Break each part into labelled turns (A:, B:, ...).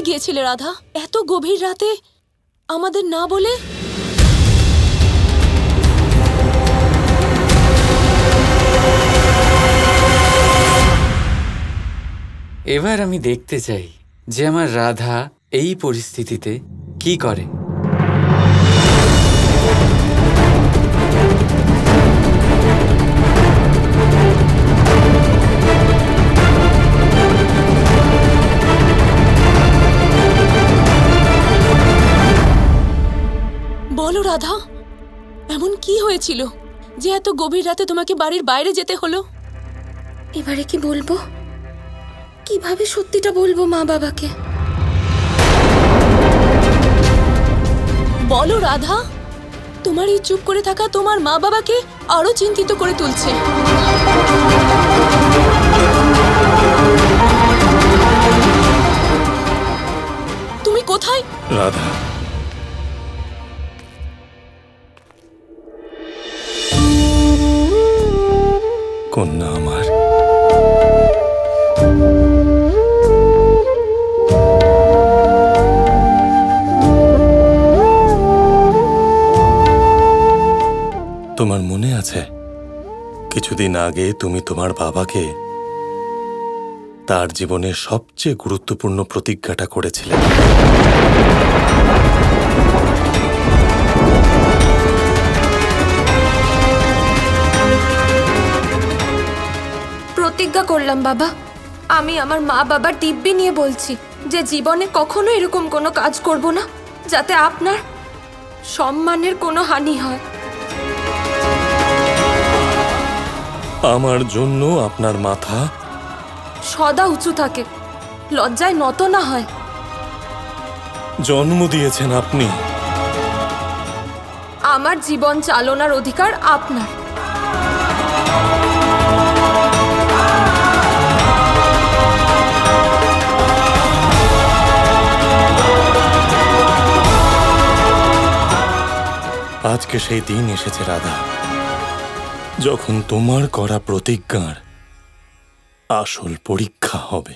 A: গিয়েছিলে রাধা এত গভীর রাতে আমাদের না বলে?
B: এবার আমি দেখতে চাই যে আমার রাধা এই পরিস্থিতিতে কি করে।
A: বলো রাধা, এমন কি হয়েছিল যে এত গভীর রাতে তোমাকে বাড়ির বাইরে যেতে হলো?
C: এবারে কি বলবো, কিভাবে সত্যিটা বলবো মা বাবাকে?
A: বলো রাধা, তোমার এই চুপ করে থাকা তোমার মা বাবাকে আরো চিন্তিত করে তুলছে। তুমি কোথায়?
D: রাধা, কন্যা আমার, তোমার মনে আছে কিছুদিন আগে তুমি তোমার বাবাকে তার জীবনের সবচেয়ে গুরুত্বপূর্ণ প্রতিজ্ঞাটা করেছিলে?
C: প্রতিজ্ঞা করলাম বাবা, আমি আমার মা বাবার দিব্যি নিয়ে বলছি যে জীবনে কখনো এরকম কোনো কাজ করব না যাতে আপনার সম্মানের কোনো হানি হয়।
D: আমার জন্য আপনার মাথা
C: সদা উঁচু থাকে, লজ্জায় নত না হয়।
D: জন্ম দিয়েছেন আপনি,
C: আমার জীবন চালনার অধিকার আপনার।
D: আজকে সেই দিন এসেছে রাধা, যখন তোমার করা প্রতিজ্ঞার আসল পরীক্ষা হবে।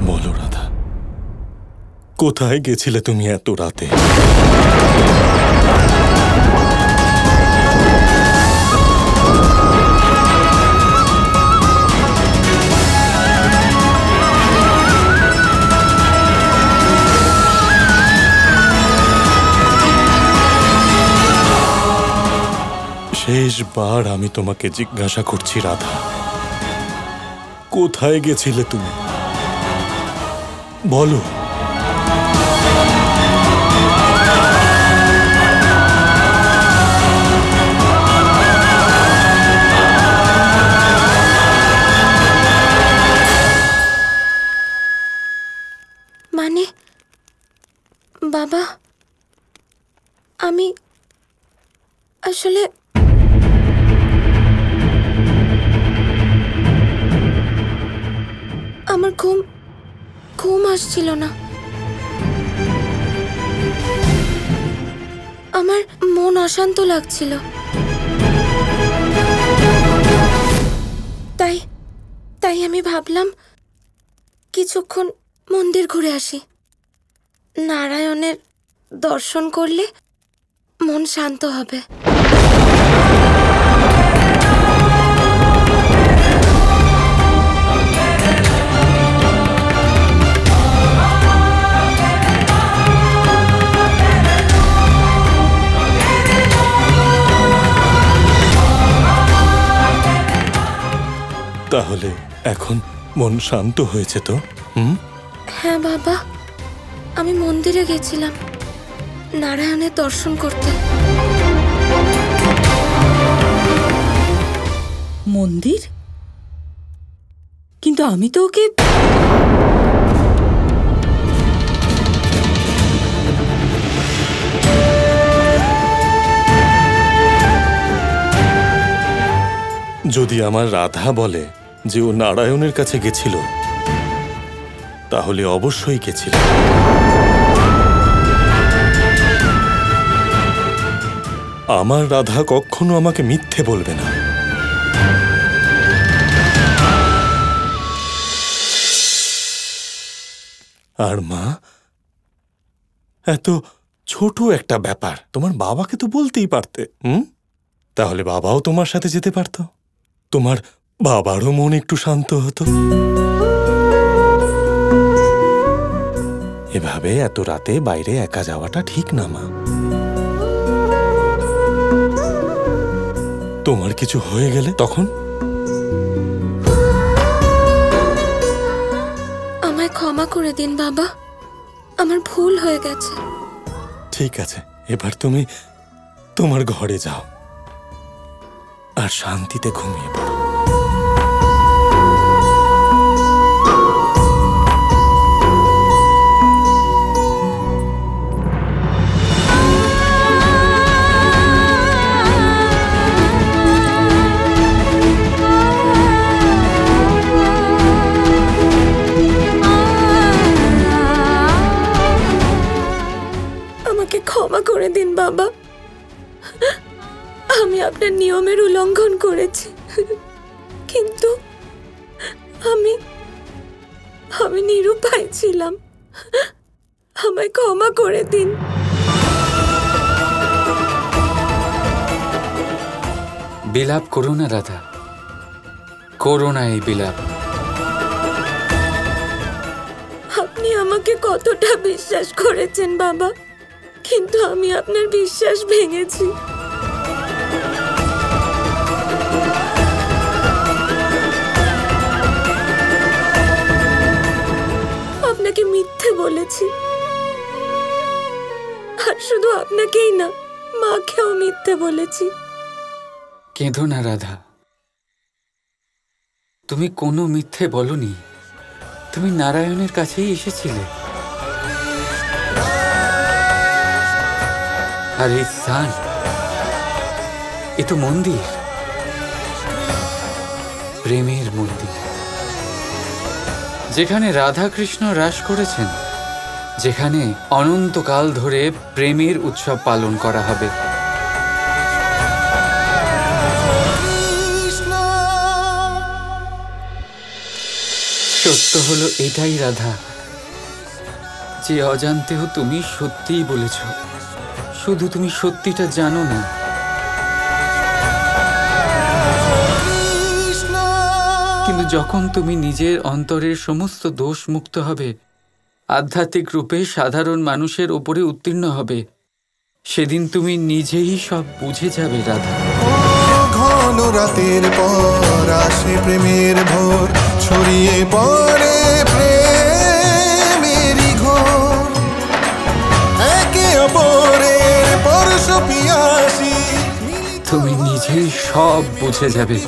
D: বলো রাধা, কোথায় গেছিলে তুমি এত রাতে? শেষবার আমি তোমাকে জিজ্ঞাসা করছি রাধা, কোথায় গেছিলে তুমি? বলো।
C: মানে বাবা, আমি আসলে আমার ঘুম আসছিল না। আমার মন অশান্ত লাগছিল, তাই আমি ভাবলাম কিছুক্ষণ মন্দির ঘুরে আসি। নারায়ণের দর্শন করলে মন শান্ত হবে।
D: তাহলে এখন মন শান্ত হয়েছে তো?
C: হ্যাঁ বাবা, আমি মন্দিরে গেছিলাম নারায়ণের দর্শন করতে।
A: মন্দির? কিন্তু আমি তো ওকে
D: যদি আমার রাধা বলে যে ও নারায়ণের কাছে গেছিল, তাহলে অবশ্যই গেছিল। আমার রাধা কখনো আমাকে মিথ্যে বলবে না। আর মা, এত ছোট একটা ব্যাপার তোমার বাবাকে তো বলতেই পারতে। তাহলে বাবাও তোমার সাথে যেতে পারত, তোমার বাবারও মন একটু শান্ত হতো। এভাবে এত রাতে বাইরে একা যাওয়াটা ঠিক না মা। তোমার কিছু হয়ে গেলে তখন?
C: আমায় ক্ষমা করে দিন বাবা, আমার ভুল হয়ে গেছে।
D: ঠিক আছে, এবার তুমি তোমার ঘরে যাও আর শান্তিতে ঘুমিয়ে পড়ো।
C: আমাকে ক্ষমা করে দিন বাবা, আমি আপনার নিয়মের উল্লঙ্ঘন করেছি, কিন্তু আমি নিরুপায় ছিলাম। আমায় ক্ষমা করে দিন।
B: বিলাপ করো না রাধা, করো না এই বিলাপ।
C: আপনি আমাকে কতটা বিশ্বাস করেছেন বাবা, কিন্তু আমি আপনার বিশ্বাস ভেঙেছি। আপনাকে মিথ্যে বলেছি, আর শুধু আপনাকেই না, মাকেও মিথ্যে বলেছি।
B: কেঁদো না রাধা, তুমি কোনো মিথ্যে বলনি। তুমি নারায়ণের কাছেই এসেছিলে। আর এই স্থান, এ তো মন্দির, প্রেমের মন্দির, যেখানে রাধা কৃষ্ণ রাস করেছেন, যেখানে অনন্তকাল ধরে প্রেমের উৎসব পালন করা হবে। সত্য হলো এটাই রাধা, যে অজান্তেও তুমি সত্যিই বলেছ, শুধু তুমি সত্যিটা জানো না। কিন্তু যখন তুমি নিজের অন্তরের সমস্ত দোষ মুক্ত হবে, আধ্যাত্মিক রূপে সাধারণ মানুষের ওপরে উত্তীর্ণ হবে, সেদিন তুমি নিজেই সব বুঝে যাবে রাধা।
E: ঘন রাতের পর আসে প্রেমের ভোর, ছড়িয়ে পড়ে প্রেমেরই ঘোর, একে অপরের পরশ পিয়াসী।
B: তুমি নিজেই সব বুঝে যাবে।